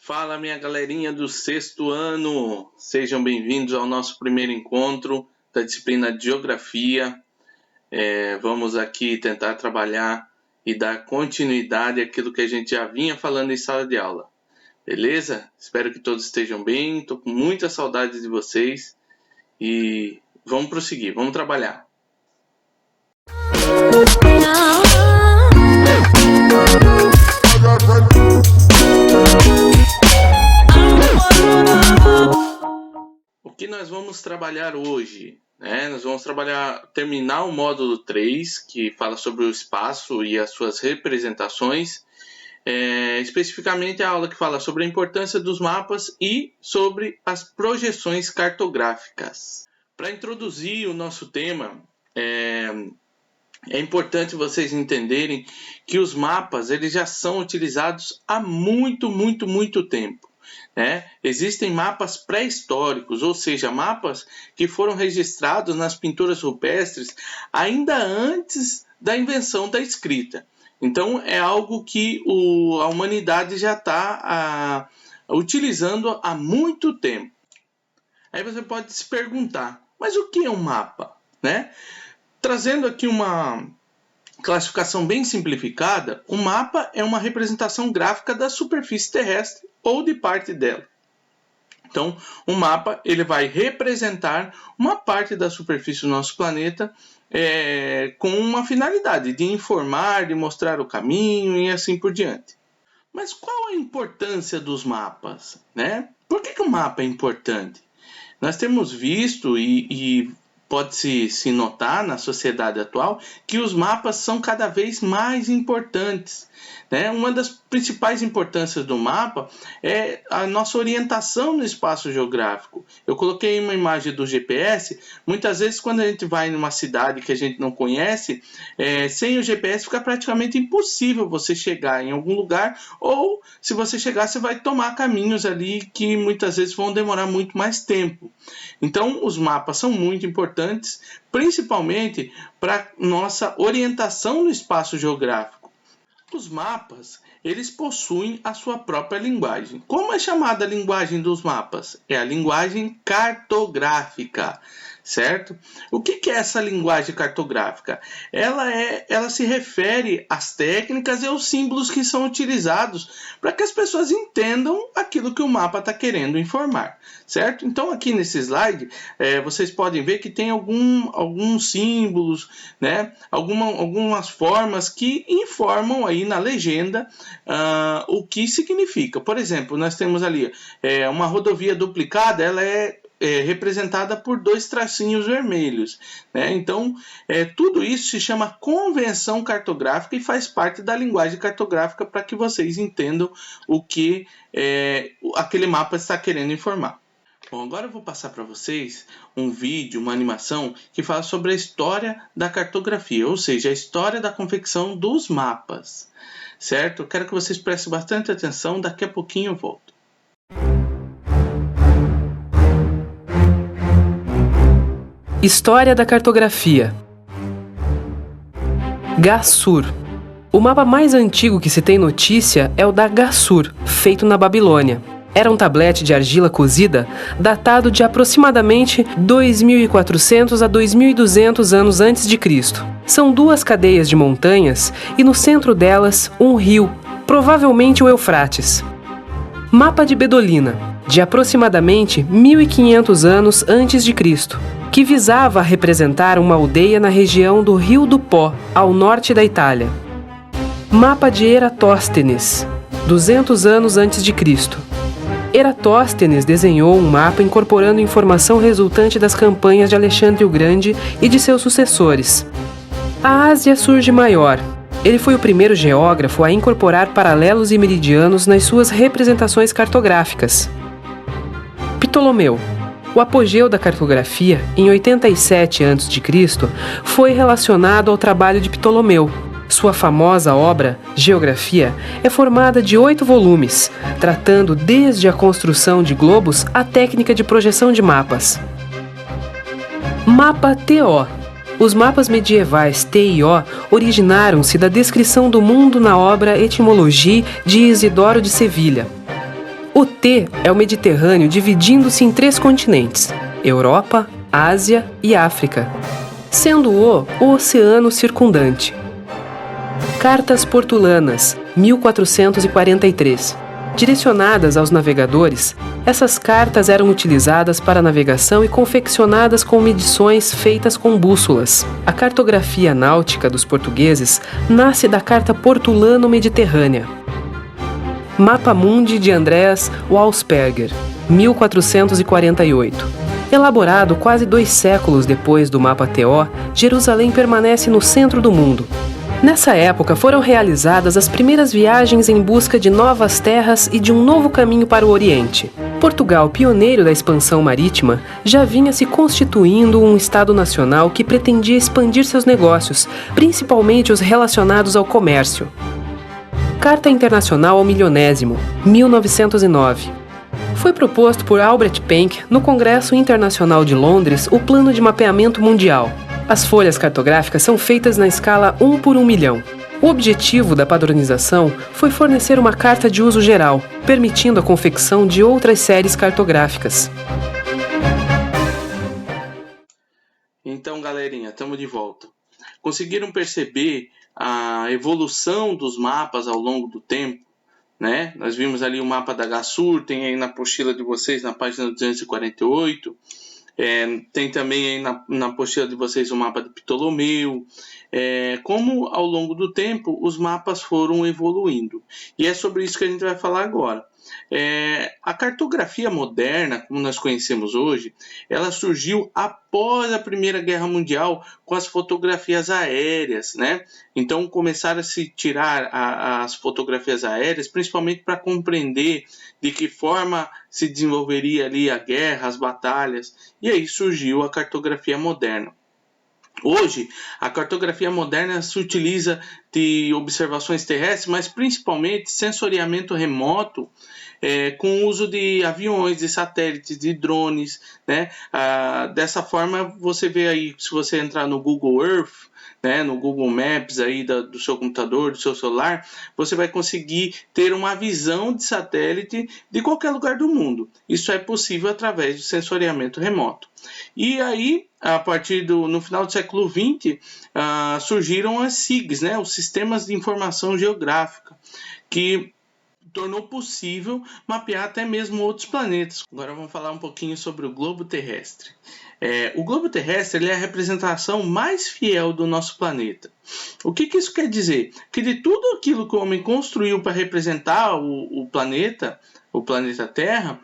Fala, minha galerinha do sexto ano! Sejam bem-vindos ao nosso primeiro encontro da disciplina de Geografia. Vamos aqui tentar trabalhar e dar continuidade àquilo que a gente já vinha falando em sala de aula. Beleza? Espero que todos estejam bem. Estou com muita saudade de vocês e vamos prosseguir, vamos trabalhar. O que nós vamos trabalhar hoje? Nós vamos terminar o módulo 3, que fala sobre o espaço e as suas representações. Especificamente a aula que fala sobre a importância dos mapas e sobre as projeções cartográficas. Para introduzir o nosso tema, é importante vocês entenderem que os mapas eles já são utilizados há muito tempo. Existem mapas pré-históricos, ou seja, mapas que foram registrados nas pinturas rupestres ainda antes da invenção da escrita. Então é algo que a humanidade já está utilizando há muito tempo. Aí você pode se perguntar, mas o que é um mapa? Trazendo aqui uma classificação bem simplificada, um mapa é uma representação gráfica da superfície terrestre ou de parte dela. Então, um mapa ele vai representar uma parte da superfície do nosso planeta com uma finalidade de informar, de mostrar o caminho e assim por diante. Mas qual a importância dos mapas? Por que o mapa é importante? Nós temos visto e pode-se notar na sociedade atual que os mapas são cada vez mais importantes. Uma das principais importâncias do mapa é a nossa orientação no espaço geográfico. Eu coloquei uma imagem do GPS. Muitas vezes, quando a gente vai numa cidade que a gente não conhece, sem o GPS fica praticamente impossível você chegar em algum lugar, ou se você chegar, você vai tomar caminhos ali que muitas vezes vão demorar muito mais tempo. Então, os mapas são muito importantes, principalmente para nossa orientação no espaço geográfico. Os mapas, eles possuem a sua própria linguagem. Como é chamada a linguagem dos mapas? É a linguagem cartográfica, certo? O que é essa linguagem cartográfica? Ela se refere às técnicas e aos símbolos que são utilizados para que as pessoas entendam aquilo que o mapa está querendo informar, certo? Então, aqui nesse slide, vocês podem ver que tem alguns símbolos, algumas formas que informam aí na legenda o que significa. Por exemplo, nós temos ali uma rodovia duplicada, ela é representada por 2 tracinhos vermelhos. Então, tudo isso se chama convenção cartográfica e faz parte da linguagem cartográfica para que vocês entendam o que aquele mapa está querendo informar. Bom, agora eu vou passar para vocês um vídeo, uma animação que fala sobre a história da cartografia, ou seja, a história da confecção dos mapas, certo? Eu quero que vocês prestem bastante atenção, daqui a pouquinho eu volto. História da cartografia. Gassur. O mapa mais antigo que se tem notícia é o da Gassur, feito na Babilônia. Era um tablete de argila cozida, datado de aproximadamente 2.400 a 2.200 anos antes de Cristo. São 2 cadeias de montanhas e no centro delas um rio, provavelmente o Eufrates. Mapa de Bedolina, de aproximadamente 1.500 anos antes de Cristo, que visava representar uma aldeia na região do Rio do Pó, ao norte da Itália. Mapa de Eratóstenes, 200 anos antes de Cristo. Eratóstenes desenhou um mapa incorporando informação resultante das campanhas de Alexandre o Grande e de seus sucessores. A Ásia surge maior. Ele foi o primeiro geógrafo a incorporar paralelos e meridianos nas suas representações cartográficas. Ptolomeu. O apogeu da cartografia, em 87 a.C., foi relacionado ao trabalho de Ptolomeu. Sua famosa obra, Geografia, é formada de 8 volumes, tratando desde a construção de globos à técnica de projeção de mapas. Mapa TO. Os mapas medievais T e O originaram-se da descrição do mundo na obra Etimologia de Isidoro de Sevilha. O T é o Mediterrâneo dividindo-se em 3 continentes: Europa, Ásia e África, sendo o oceano circundante. Cartas portulanas, 1443. Direcionadas aos navegadores, essas cartas eram utilizadas para navegação e confeccionadas com medições feitas com bússolas. A cartografia náutica dos portugueses nasce da Carta Portulano-Mediterrânea. Mapa Mundi de Andreas Walsperger, 1448. Elaborado quase 2 séculos depois do Mapa TO, Jerusalém permanece no centro do mundo. Nessa época foram realizadas as primeiras viagens em busca de novas terras e de um novo caminho para o Oriente. Portugal, pioneiro da expansão marítima, já vinha se constituindo um Estado nacional que pretendia expandir seus negócios, principalmente os relacionados ao comércio. Carta Internacional ao Milionésimo, 1909. Foi proposto por Albert Penck no Congresso Internacional de Londres o Plano de Mapeamento Mundial. As folhas cartográficas são feitas na escala 1 por 1 milhão. O objetivo da padronização foi fornecer uma carta de uso geral, permitindo a confecção de outras séries cartográficas. Então, galerinha, estamos de volta. Conseguiram perceber a evolução dos mapas ao longo do tempo, né? Nós vimos ali o mapa da Gassur, tem aí na apostila de vocês, na página 248. Tem também aí na apostila de vocês o mapa de Ptolomeu. Como ao longo do tempo os mapas foram evoluindo. E é sobre isso que a gente vai falar agora. A cartografia moderna, como nós conhecemos hoje, ela surgiu após a Primeira Guerra Mundial com as fotografias aéreas, né? Então começaram a se tirar as fotografias aéreas, principalmente para compreender de que forma se desenvolveria ali a guerra, as batalhas, e aí surgiu a cartografia moderna. Hoje, a cartografia moderna se utiliza de observações terrestres, mas principalmente sensoriamento remoto, com o uso de aviões, de satélites, de drones, né? Dessa forma, você vê aí, se você entrar no Google Earth, né, no Google Maps aí do seu computador, do seu celular, você vai conseguir ter uma visão de satélite de qualquer lugar do mundo. Isso é possível através do sensoriamento remoto. E aí, no final do século XX, surgiram as SIGs, né, os Sistemas de Informação Geográfica, que tornou possível mapear até mesmo outros planetas. Agora vamos falar um pouquinho sobre o globo terrestre. O globo terrestre ele é a representação mais fiel do nosso planeta. O que isso quer dizer? Que de tudo aquilo que o homem construiu para representar o planeta Terra,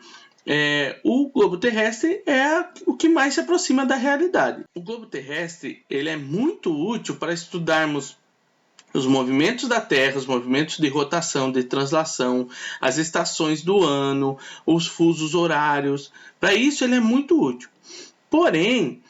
o globo terrestre é o que mais se aproxima da realidade. O globo terrestre ele é muito útil para estudarmos os movimentos da Terra, os movimentos de rotação, de translação, as estações do ano, os fusos horários. Para isso ele é muito útil. Porém,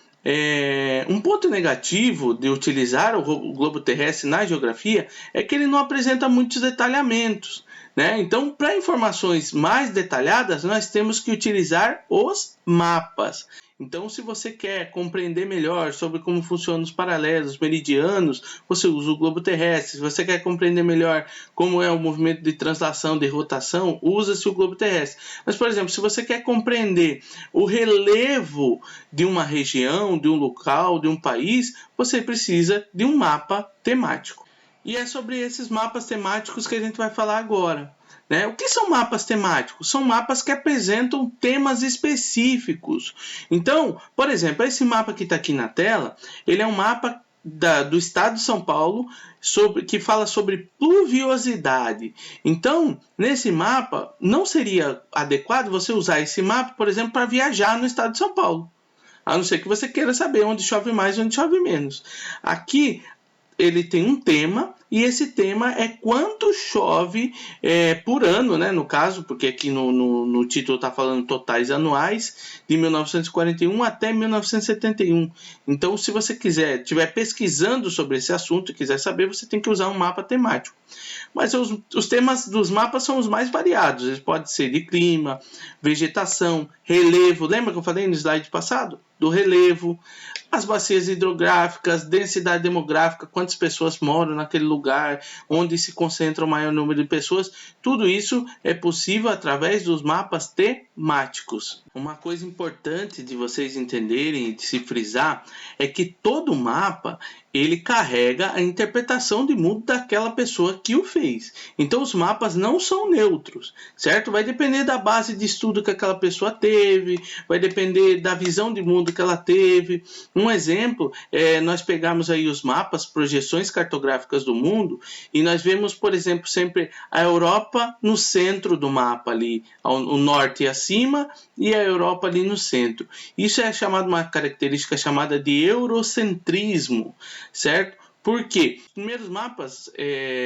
um ponto negativo de utilizar o globo terrestre na geografia é que ele não apresenta muitos detalhamentos, né? Então, para informações mais detalhadas, nós temos que utilizar os mapas. Então, se você quer compreender melhor sobre como funcionam os paralelos, os meridianos, você usa o globo terrestre. Se você quer compreender melhor como é o movimento de translação, de rotação, usa-se o globo terrestre. Mas, por exemplo, se você quer compreender o relevo de uma região, de um local, de um país, você precisa de um mapa temático. E é sobre esses mapas temáticos que a gente vai falar agora. Né? O que são mapas temáticos? São mapas que apresentam temas específicos. Então, por exemplo, esse mapa que está aqui na tela, ele é um mapa do estado de São Paulo que fala sobre pluviosidade. Então, nesse mapa, não seria adequado você usar esse mapa, por exemplo, para viajar no estado de São Paulo. A não ser que você queira saber onde chove mais e onde chove menos. Aqui, ele tem um tema, e esse tema é quanto chove por ano, né? No caso, porque aqui no título está falando totais anuais, de 1941 até 1971. Então, se você estiver pesquisando sobre esse assunto e quiser saber, você tem que usar um mapa temático. Mas os temas dos mapas são os mais variados. Eles podem ser de clima, vegetação, relevo. Lembra que eu falei no slide passado? do relevo, as bacias hidrográficas, densidade demográfica, quantas pessoas moram naquele lugar, onde se concentra o maior número de pessoas. Tudo isso é possível através dos mapas temáticos. Uma coisa importante de vocês entenderem e de se frisar é que todo mapa ele carrega a interpretação de mundo daquela pessoa que o fez. Então os mapas não são neutros, certo? Vai depender da base de estudo que aquela pessoa teve, vai depender da visão de mundo que ela teve. Um exemplo é nós pegarmos aí os mapas, projeções cartográficas do mundo, e nós vemos, por exemplo, sempre a Europa no centro do mapa ali, o norte acima e a Europa ali no centro. Isso é chamado uma característica chamada de eurocentrismo, certo? Porque os primeiros mapas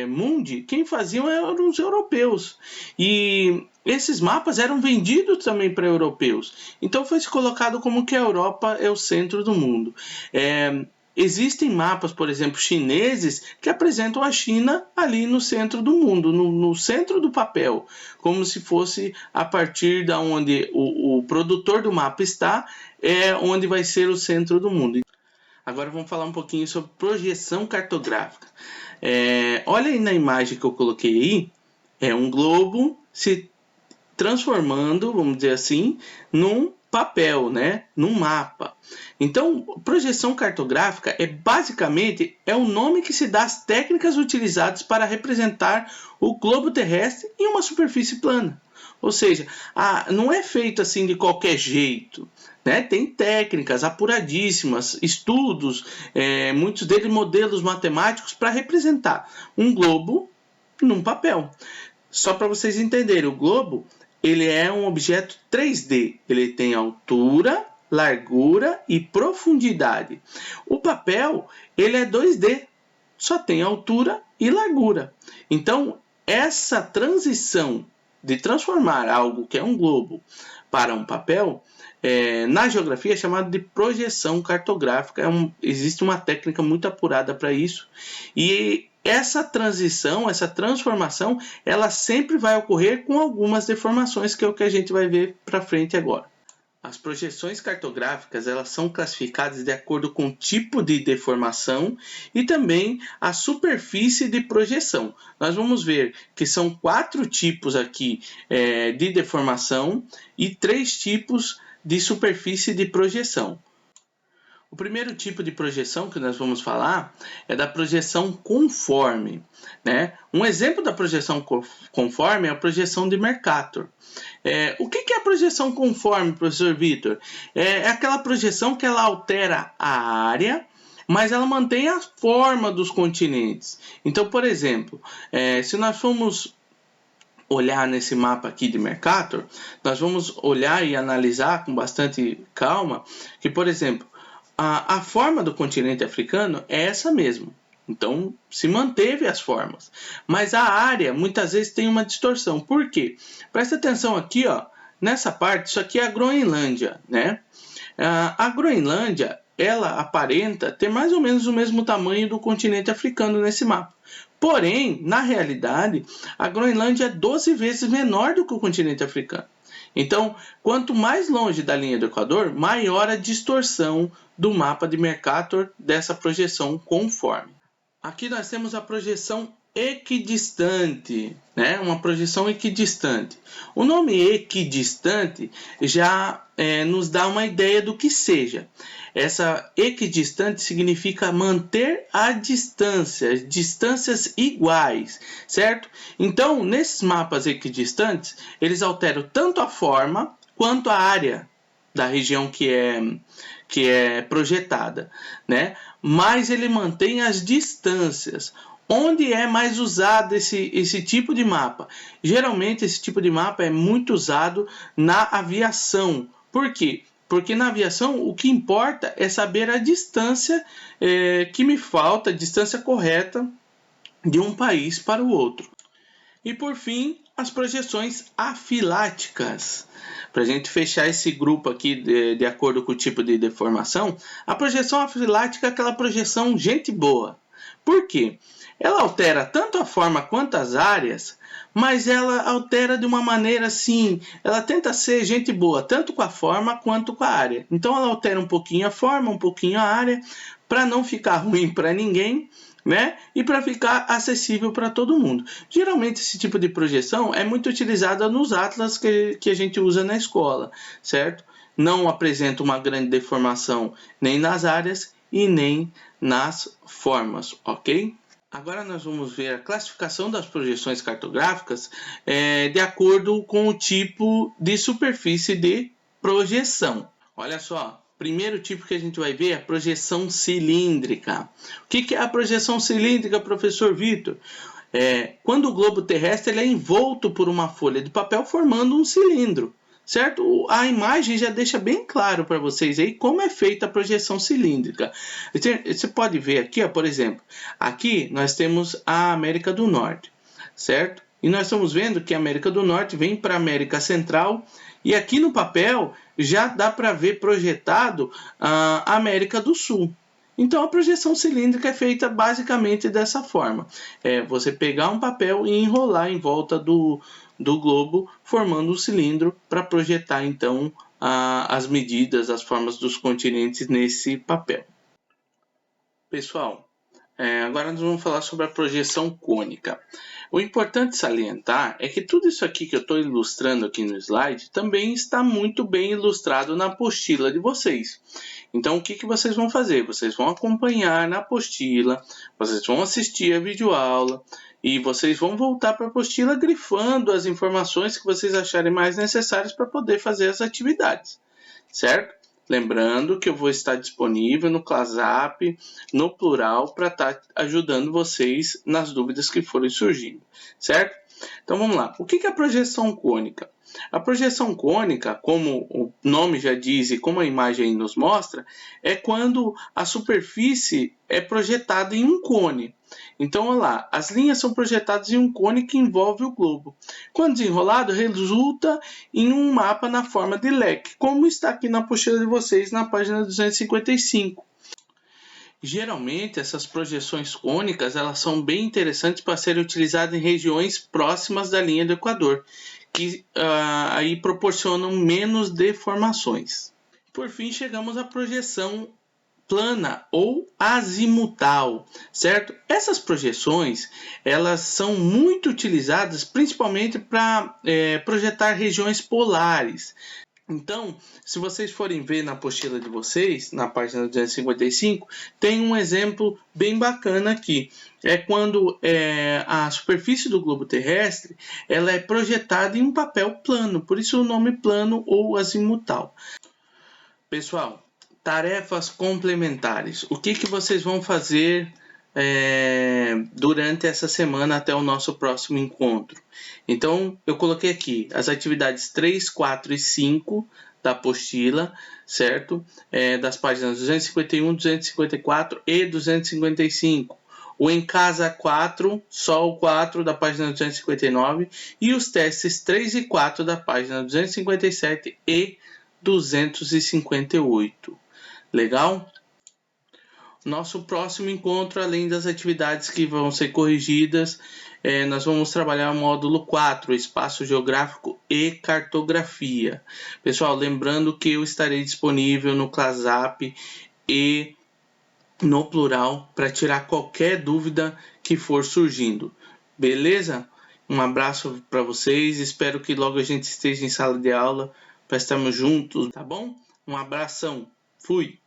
mundi, quem faziam eram os europeus. E esses mapas eram vendidos também para europeus. Então foi se colocado como que a Europa é o centro do mundo. Existem mapas, por exemplo, chineses, que apresentam a China ali no centro do mundo, no centro do papel, como se fosse a partir da onde o produtor do mapa está, onde vai ser o centro do mundo. Agora vamos falar um pouquinho sobre projeção cartográfica. Olha aí na imagem que eu coloquei aí, é um globo se transformando, vamos dizer assim, num papel, né? Num mapa. Então, projeção cartográfica basicamente o nome que se dá às técnicas utilizadas para representar o globo terrestre em uma superfície plana. Ou seja, não é feito assim de qualquer jeito, né? Tem técnicas apuradíssimas, estudos, muitos deles modelos matemáticos para representar um globo num papel. Só para vocês entenderem, o globo ele é um objeto 3D, ele tem altura, largura e profundidade. O papel ele é 2D, só tem altura e largura. Então, essa transição de transformar algo que é um globo para um papel, na geografia é chamado de projeção cartográfica. Existe uma técnica muito apurada para isso. E essa transição, essa transformação, ela sempre vai ocorrer com algumas deformações, que é o que a gente vai ver para frente agora. As projeções cartográficas elas são classificadas de acordo com o tipo de deformação e também a superfície de projeção. Nós vamos ver que são 4 tipos aqui de deformação e 3 tipos de superfície de projeção. O primeiro tipo de projeção que nós vamos falar é da projeção conforme, né? Um exemplo da projeção conforme é a projeção de Mercator. O que é a projeção conforme, professor Vitor? É aquela projeção que ela altera a área, mas ela mantém a forma dos continentes. Então, por exemplo, se nós formos olhar nesse mapa aqui de Mercator, nós vamos olhar e analisar com bastante calma que, por exemplo, a forma do continente africano é essa mesmo. Então, se manteve as formas. Mas a área, muitas vezes, tem uma distorção. Por quê? Presta atenção aqui, ó, nessa parte, isso aqui é a Groenlândia, né? A Groenlândia, ela aparenta ter mais ou menos o mesmo tamanho do continente africano nesse mapa. Porém, na realidade, a Groenlândia é 12 vezes menor do que o continente africano. Então, quanto mais longe da linha do Equador, maior a distorção do mapa de Mercator dessa projeção conforme. Aqui nós temos a projeção equidistante, né? Uma projeção equidistante. O nome equidistante já nos dá uma ideia do que seja. Essa equidistante significa manter a distância, distâncias iguais, certo? Então, nesses mapas equidistantes, eles alteram tanto a forma quanto a área da região que é projetada, né? Mas ele mantém as distâncias. Onde é mais usado esse tipo de mapa? Geralmente esse tipo de mapa é muito usado na aviação. Por quê? Porque na aviação o que importa é saber a distância que me falta, a distância correta de um país para o outro. E por fim, as projeções afiláticas. Para a gente fechar esse grupo aqui de acordo com o tipo de deformação, a projeção afilática é aquela projeção gente boa. Por quê? ela altera tanto a forma quanto as áreas, mas ela altera de uma maneira assim, ela tenta ser gente boa, tanto com a forma quanto com a área. Então ela altera um pouquinho a forma, um pouquinho a área, para não ficar ruim para ninguém, né? E para ficar acessível para todo mundo. Geralmente esse tipo de projeção é muito utilizada nos atlas que a gente usa na escola, certo? Não apresenta uma grande deformação nem nas áreas e nem nas formas, ok? Agora nós vamos ver a classificação das projeções cartográficas de acordo com o tipo de superfície de projeção. Olha só, primeiro tipo que a gente vai ver é a projeção cilíndrica. O que é a projeção cilíndrica, professor Vitor? Quando o globo terrestre ele é envolto por uma folha de papel formando um cilindro. Certo? A imagem já deixa bem claro para vocês aí como é feita a projeção cilíndrica. Você pode ver aqui, ó, por exemplo, aqui nós temos a América do Norte, certo? E nós estamos vendo que a América do Norte vem para a América Central e aqui no papel já dá para ver projetado a América do Sul. Então a projeção cilíndrica é feita basicamente dessa forma. Você pegar um papel e enrolar em volta do globo, formando um cilindro para projetar então as medidas, as formas dos continentes nesse papel. Pessoal, agora nós vamos falar sobre a projeção cônica. O importante salientar é que tudo isso aqui que eu estou ilustrando aqui no slide também está muito bem ilustrado na apostila de vocês. Então o que vocês vão fazer? Vocês vão acompanhar na apostila, vocês vão assistir a videoaula e vocês vão voltar para a apostila grifando as informações que vocês acharem mais necessárias para poder fazer as atividades, certo? Lembrando que eu vou estar disponível no ClassApp, no plural, para estar ajudando vocês nas dúvidas que forem surgindo, certo? Então vamos lá. O que é a projeção cônica? A projeção cônica, como o nome já diz e como a imagem nos mostra, é quando a superfície é projetada em um cone. Então, olha lá, as linhas são projetadas em um cone que envolve o globo. Quando desenrolado, resulta em um mapa na forma de leque, como está aqui na apostila de vocês, na página 255. Geralmente, essas projeções cônicas elas são bem interessantes para serem utilizadas em regiões próximas da linha do Equador, que aí proporcionam menos deformações. Por fim, chegamos à projeção plana ou azimutal, certo? Essas projeções elas são muito utilizadas principalmente para projetar regiões polares. Então, se vocês forem ver na apostila de vocês, na página 255, tem um exemplo bem bacana aqui. É quando a superfície do globo terrestre ela é projetada em um papel plano, por isso o nome plano ou azimutal. Pessoal, tarefas complementares. O que vocês vão fazer durante essa semana até o nosso próximo encontro? Então, eu coloquei aqui as atividades 3, 4 e 5 da apostila, certo? Das páginas 251, 254 e 255. O Em Casa 4, só o 4 da página 259 e os testes 3 e 4 da página 257 e 258. Legal? Nosso próximo encontro, além das atividades que vão ser corrigidas, nós vamos trabalhar o módulo 4, Espaço Geográfico e Cartografia. Pessoal, lembrando que eu estarei disponível no ClassApp e no plural para tirar qualquer dúvida que for surgindo. Beleza? Um abraço para vocês, espero que logo a gente esteja em sala de aula para estarmos juntos, tá bom? Um abração, fui!